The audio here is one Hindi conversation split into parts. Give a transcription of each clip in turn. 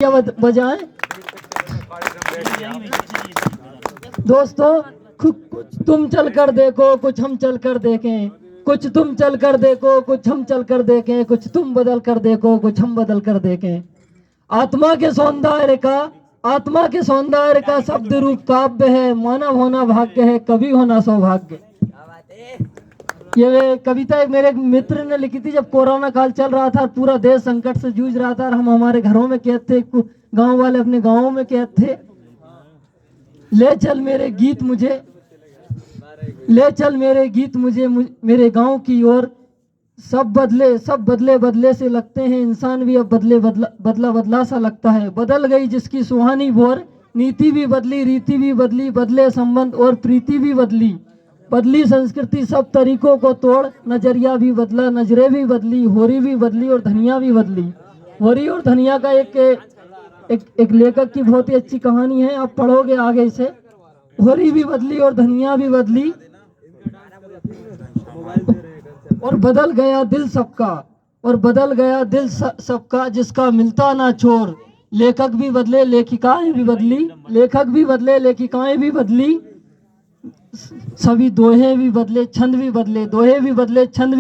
क्या बजाएं दोस्तों। कुछ तुम चल कर देखो, कुछ हम चल कर देखें। कुछ तुम चल कर देखो, कुछ हम चल कर देखें। कुछ तुम बदल कर देखो, कुछ हम बदल कर देखें। आत्मा के सौंदर्य का शब्द रूप काव्य है। मानव होना भाग्य है, कवि होना सौभाग्य। ये कविता एक मेरे मित्र ने लिखी थी जब कोरोना काल चल रहा था, पूरा देश संकट से जूझ रहा था और हम हमारे घरों में कैद थे, गांव वाले अपने गांवों में कैद थे। ले चल मेरे गीत मुझे मेरे गांव की ओर। सब बदले से लगते हैं, इंसान भी अब बदला सा लगता है। बदल गई जिसकी सुहानी भोर, नीति भी बदली, रीति भी बदली, बदले संबंध और प्रीति भी बदली। बदली संस्कृति सब तरीकों को तोड़, नजरिया भी बदला, नजरें भी बदली, होरी भी बदली और धनिया भी बदली। होरी और धनिया का एक लेखक की बहुत ही अच्छी कहानी है, आप पढ़ोगे आगे इसे। होरी भी बदली और धनिया भी बदली और बदल गया दिल सबका जिसका मिलता ना छोर। लेखक भी बदले, लेखिकाएं भी बदली, सभी दोहे भी बदले, छंद भी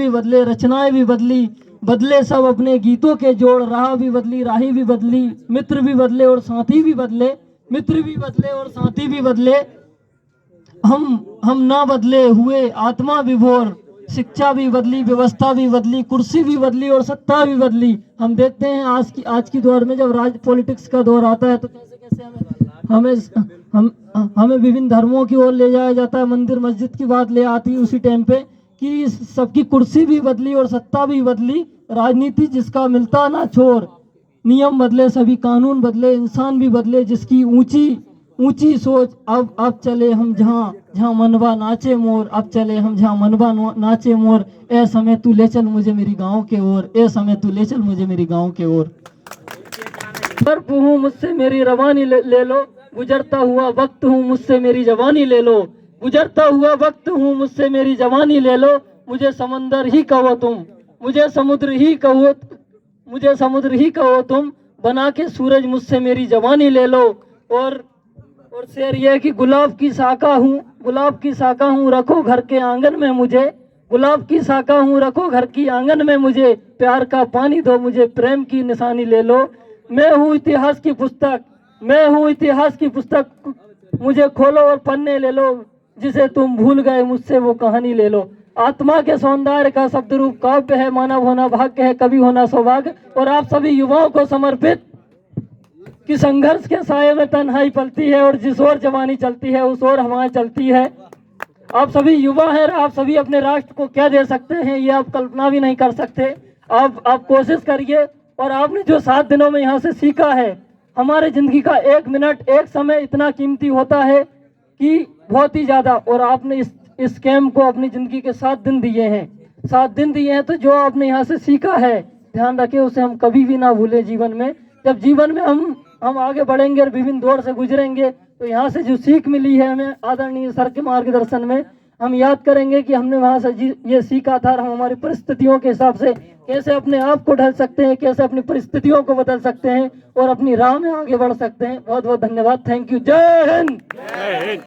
बदले, रचनाएं भी बदले सब अपने गीतों के जोड़। राही भी बदली, मित्र भी बदले और साथी भी बदले। हम ना बदले हुए आत्मा विभोर। शिक्षा भी बदली, व्यवस्था भी बदली, कुर्सी भी बदली और सत्ता भी बदली। हम देखते हैं आज की दौर में जब पॉलिटिक्स का दौर आता है तो कैसे हमें विभिन्न धर्मों की ओर ले जाया जाता है। मंदिर मस्जिद की बात ले आती है उसी टाइम पे कि सबकी कुर्सी भी बदली और सत्ता भी बदली। राजनीति जिसका मिलता ना छोर। नियम बदले, सभी कानून बदले, इंसान भी बदले जिसकी ऊंची सोच। अब चले हम जहाँ मनवा नाचे मोर। ए समय तू ले चल मुझे मेरी गाँव के ओर। बर्फ हूँ मुझसे मेरी रवानी ले लो, गुजरता हुआ वक्त हूँ मुझसे मेरी जवानी ले लो। मुझे समुद्र ही कहो तुम, बना के सूरज मुझसे मेरी जवानी ले लो। और शेर यह है कि गुलाब की शाखा हूँ रखो घर के आंगन में मुझे। प्यार का पानी दो मुझे, प्रेम की निशानी ले लो। मैं हूँ इतिहास की पुस्तक, मुझे खोलो और पन्ने ले लो। जिसे तुम भूल गए मुझसे वो कहानी ले लो। आत्मा के सौंदर्य का शब्द रूप काव्य है। मानव होना भाग्य है, कवि होना सौभाग्य। और आप सभी युवाओं को समर्पित कि संघर्ष के साये में तन्हाई पलती है और जिस ओर जवानी चलती है उस ओर हवाएं चलती है। आप सभी युवा हैं, आप सभी अपने राष्ट्र को क्या दे सकते हैं ये आप कल्पना भी नहीं कर सकते। आप कोशिश करिए। और आपने जो 7 दिनों में यहाँ से सीखा है, हमारे जिंदगी का 1 मिनट 1 समय इतना कीमती होता है कि बहुत ही ज्यादा। और आपने इस कैंप को अपनी जिंदगी के 7 दिन दिए हैं। तो जो आपने यहाँ से सीखा है ध्यान रखें, उसे हम कभी भी ना भूलें जीवन में। जब जीवन में हम आगे बढ़ेंगे और विभिन्न दौर से गुजरेंगे तो यहाँ से जो सीख मिली है हमें आदरणीय सर के मार्गदर्शन में, हम याद करेंगे कि हमने वहाँ से ये सीखा था। और हम हमारी परिस्थितियों के हिसाब से कैसे अपने आप को ढल सकते हैं, कैसे अपनी परिस्थितियों को बदल सकते हैं और अपनी राह में आगे बढ़ सकते हैं। बहुत बहुत धन्यवाद। Thank you. जय हिंद।